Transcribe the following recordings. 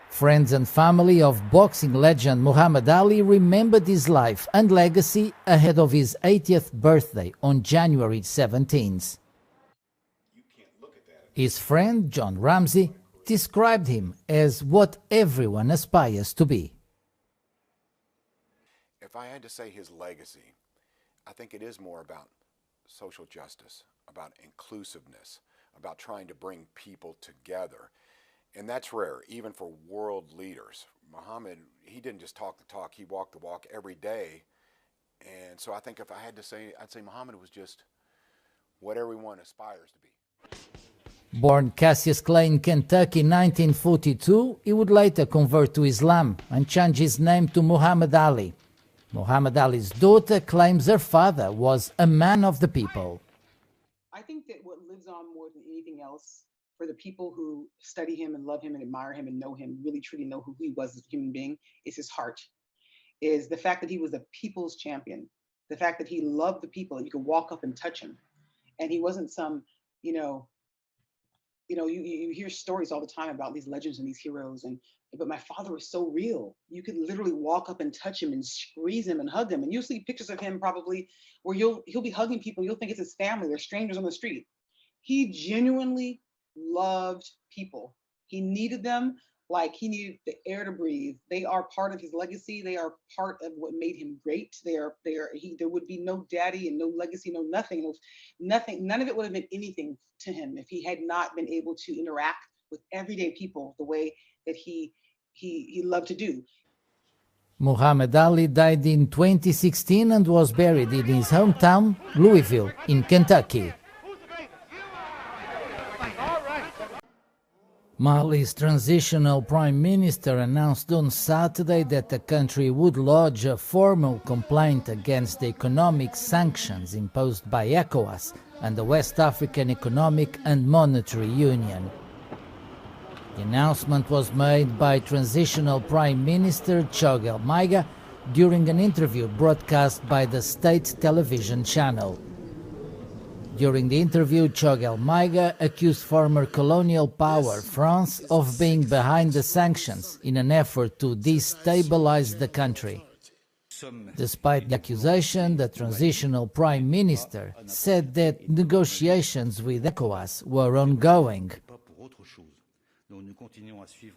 Friends and family of boxing legend Muhammad Ali remembered his life and legacy ahead of his 80th birthday on January 17th. His friend John Ramsey described him as what everyone aspires to be. If I had to say his legacy, I think it is more about social justice, about inclusiveness, about trying to bring people together. And that's rare, even for world leaders. Muhammad, he didn't just talk the talk, he walked the walk every day. And so I think if I had to say, I'd say Muhammad was just what everyone aspires to be. Born Cassius Clay in Kentucky in 1942, he would later convert to Islam and change his name to Muhammad Ali. Muhammad Ali's daughter claims her father was a man of the people. I think that what lives on more than anything else for the people who study him and love him and admire him and know him, really truly know who he was as a human being, is his heart, is the fact that he was a people's champion, the fact that he loved the people, you could walk up and touch him. And he wasn't some, you hear stories all the time about these legends and these heroes, but my father was so real. You could literally walk up and touch him and squeeze him and hug him. And you'll see pictures of him probably where he'll be hugging people, you'll think it's his family, they're strangers on the street. He genuinely loved people. He needed them like he needed the air to breathe. They are part of his legacy. They are part of what made him great. There would be no daddy and no legacy, no nothing. None of it would have been anything to him if he had not been able to interact with everyday people the way that he loved to do. Muhammad Ali died in 2016 and was buried in his hometown, Louisville, in Kentucky. Mali's transitional prime minister announced on Saturday that the country would lodge a formal complaint against the economic sanctions imposed by ECOWAS and the West African Economic and Monetary Union. The announcement was made by transitional prime minister Choguel Maiga during an interview broadcast by the state television channel. During the interview, Choguel Maiga accused former colonial power France of being behind the sanctions in an effort to destabilize the country. Despite the accusation, the transitional prime minister said that negotiations with ECOWAS were ongoing.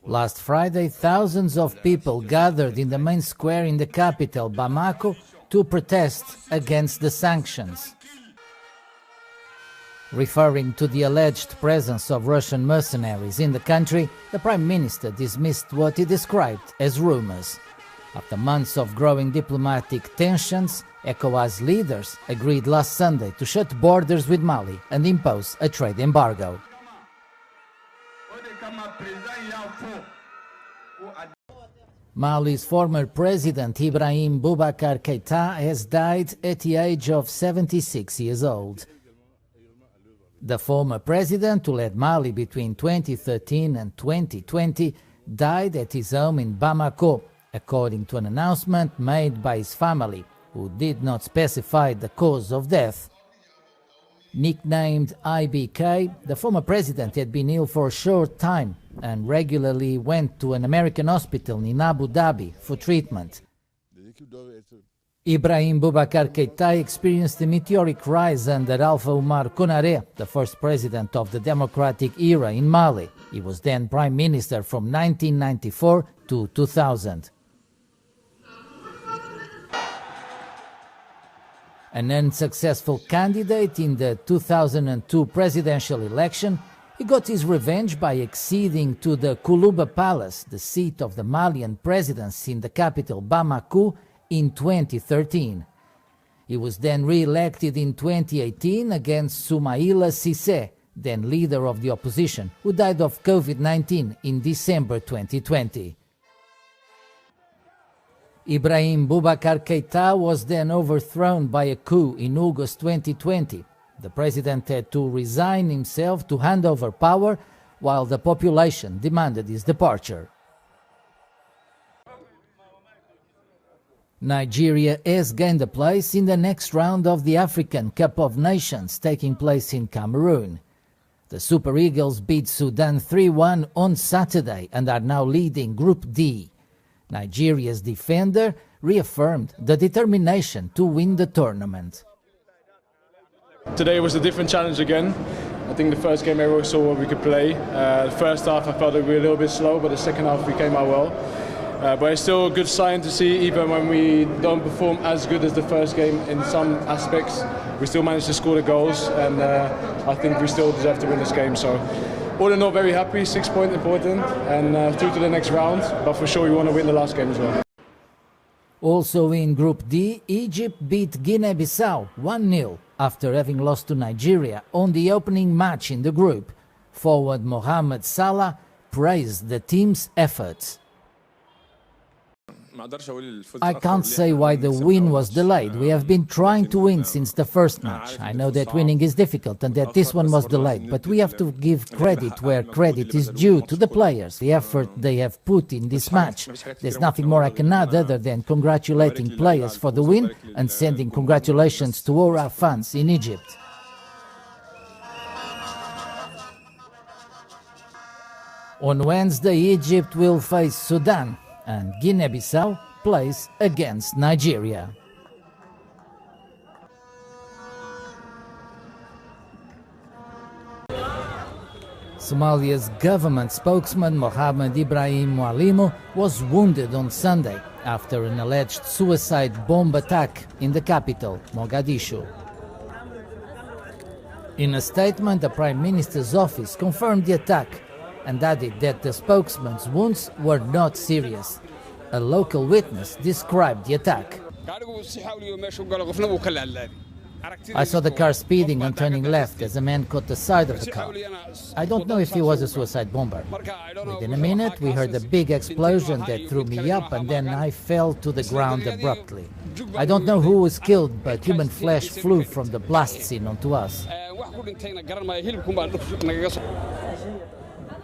Last Friday, thousands of people gathered in the main square in the capital, Bamako, to protest against the sanctions. Referring to the alleged presence of Russian mercenaries in the country, the Prime Minister dismissed what he described as rumors. After months of growing diplomatic tensions, ECOWAS leaders agreed last Sunday to shut borders with Mali and impose a trade embargo. Mali's former president Ibrahim Boubacar Keïta has died at the age of 76 years old. The former president, who led Mali between 2013 and 2020, died at his home in Bamako, according to an announcement made by his family, who did not specify the cause of death. Nicknamed IBK, the former president had been ill for a short time and regularly went to an American hospital in Abu Dhabi for treatment. Ibrahim Boubacar Keïta experienced a meteoric rise under Alpha Oumar Konaré, the first president of the democratic era in Mali. He was then prime minister from 1994 to 2000. An unsuccessful candidate in the 2002 presidential election, he got his revenge by acceding to the Koulouba Palace, the seat of the Malian presidency in the capital Bamako, in 2013. He was then re-elected in 2018 against Soumaïla Cissé, then leader of the opposition, who died of COVID-19 in December 2020. Ibrahim Boubacar Keïta was then overthrown by a coup in August 2020. The president had to resign himself to hand over power, while the population demanded his departure. Nigeria has gained a place in the next round of the African Cup of Nations taking place in Cameroon. The Super Eagles beat Sudan 3-1 on Saturday and are now leading Group D. Nigeria's defender reaffirmed the determination to win the tournament. Today was a different challenge again. I think the first game everyone saw what we could play. The first half I felt that we were a little bit slow, but the second half we came out well. But it's still a good sign to see, even when we don't perform as good as the first game in some aspects, we still manage to score the goals, and I think we still deserve to win this game. So all in all, very happy, 6 points important, and through to the next round, but for sure we want to win the last game as well. Also in Group D, Egypt beat Guinea-Bissau 1-0 after having lost to Nigeria on the opening match in the group. Forward Mohamed Salah praised the team's efforts. I can't say why the win was delayed. We have been trying to win since the first match. I know that winning is difficult and that this one was delayed, but we have to give credit where credit is due to the players, the effort they have put in this match. There's nothing more I can add other than congratulating players for the win and sending congratulations to all our fans in Egypt. On Wednesday, Egypt will face Sudan, and Guinea-Bissau plays against Nigeria. Somalia's government spokesman Mohammed Ibrahim Boubacar was wounded on Sunday after an alleged suicide bomb attack in the capital, Mogadishu. In a statement, the Prime Minister's office confirmed the attack and added that the spokesman's wounds were not serious. A local witness described the attack. I saw the car speeding and turning left as a man caught the side of the car. I don't know if he was a suicide bomber. Within a minute, we heard a big explosion that threw me up, and then I fell to the ground abruptly. I don't know who was killed, but human flesh flew from the blast scene onto us.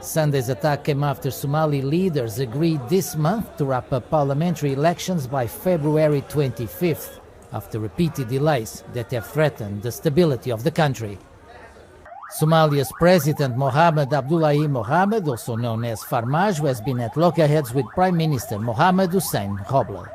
Sunday's attack came after Somali leaders agreed this month to wrap up parliamentary elections by February 25th, after repeated delays that have threatened the stability of the country. Somalia's President Mohamed Abdullahi Mohamed, also known as Farmaajo, has been at loggerheads with Prime Minister Mohamed Hussein Roble.